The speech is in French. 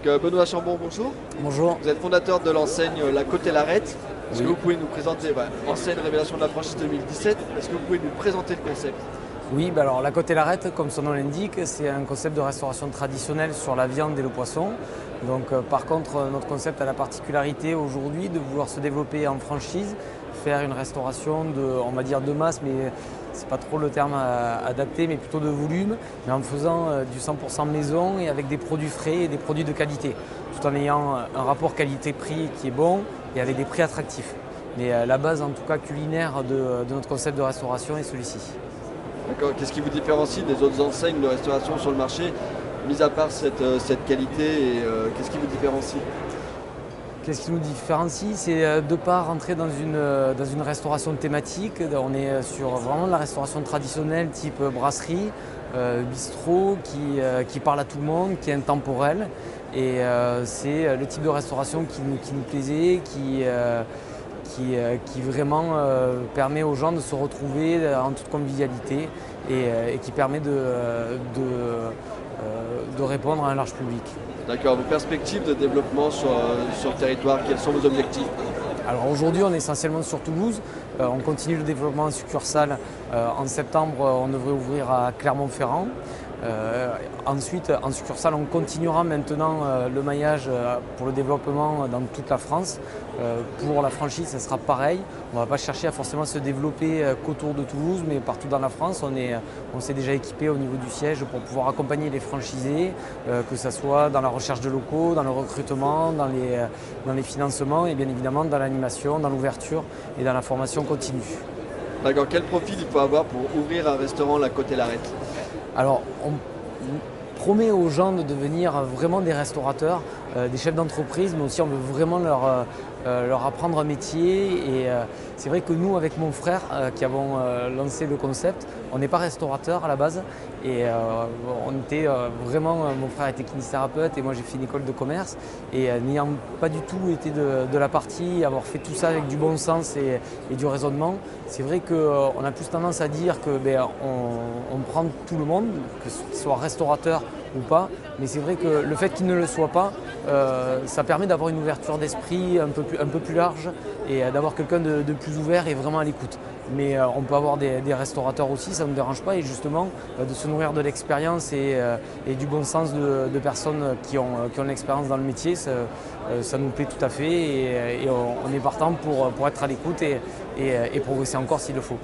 Benoît Chambon, bonjour. Bonjour. Vous êtes fondateur de l'enseigne La Côte et l'Arête. Est-ce Oui. que vous pouvez nous présenter, enseigne Révélation de la franchise 2017, est-ce que vous pouvez nous présenter le concept? Oui, alors la Côte et l'Arête, comme son nom l'indique, c'est un concept de restauration traditionnelle sur la viande et le poisson. Donc, par contre, notre concept a la particularité aujourd'hui de vouloir se développer en franchise, faire une restauration on va dire de masse, mais c'est pas trop le terme adapté, mais plutôt de volume, mais en faisant du 100% maison et avec des produits frais et des produits de qualité, tout en ayant un rapport qualité-prix qui est bon et avec des prix attractifs. Mais la base, en tout cas culinaire, de notre concept de restauration est celui-ci. D'accord. Qu'est-ce qui vous différencie des autres enseignes de restauration sur le marché, mis à part cette qualité, et qu'est-ce qui vous différencie? Qu'est-ce qui nous différencie? C'est de pas rentrer dans une restauration thématique. On est sur vraiment de la restauration traditionnelle type brasserie, bistrot, qui parle à tout le monde, qui est intemporel. Et c'est le type de restauration qui nous plaisait, qui vraiment permet aux gens de se retrouver en toute convivialité et qui permet de répondre à un large public. D'accord. Vos perspectives de développement sur le territoire, quels sont vos objectifs? Alors aujourd'hui, on est essentiellement sur Toulouse. On continue le développement en succursale. En septembre, on devrait ouvrir à Clermont-Ferrand. Ensuite, en succursale, on continuera maintenant le maillage pour le développement dans toute la France. Pour la franchise, ce sera pareil. On ne va pas chercher à forcément se développer qu'autour de Toulouse, mais partout dans la France. On s'est déjà équipé au niveau du siège pour pouvoir accompagner les franchisés, que ce soit dans la recherche de locaux, dans le recrutement, dans les financements et bien évidemment dans l'animation, dans l'ouverture et dans la formation continue. D'accord. Quel profil il faut avoir pour ouvrir un restaurant La Côte et l'Arête? Alors, on promet aux gens de devenir vraiment des restaurateurs, des chefs d'entreprise, mais aussi on veut vraiment leur apprendre un métier. Et c'est vrai que nous, avec mon frère, qui avons lancé le concept, on n'est pas restaurateur à la base. Et on était mon frère était kinésithérapeute et moi j'ai fait une école de commerce. Et n'ayant pas du tout été de la partie, avoir fait tout ça avec du bon sens et du raisonnement, c'est vrai qu'on a plus tendance à dire que on prend tout le monde, que qu'il soit restaurateur ou pas, mais c'est vrai que le fait qu'il ne le soit pas, ça permet d'avoir une ouverture d'esprit un peu plus large et d'avoir quelqu'un de plus ouvert et vraiment à l'écoute. Mais on peut avoir des restaurateurs aussi, ça ne me dérange pas, et justement de se nourrir de l'expérience et du bon sens de personnes qui ont l'expérience dans le métier, ça nous plaît tout à fait et on est partant pour être à l'écoute et progresser encore s'il le faut.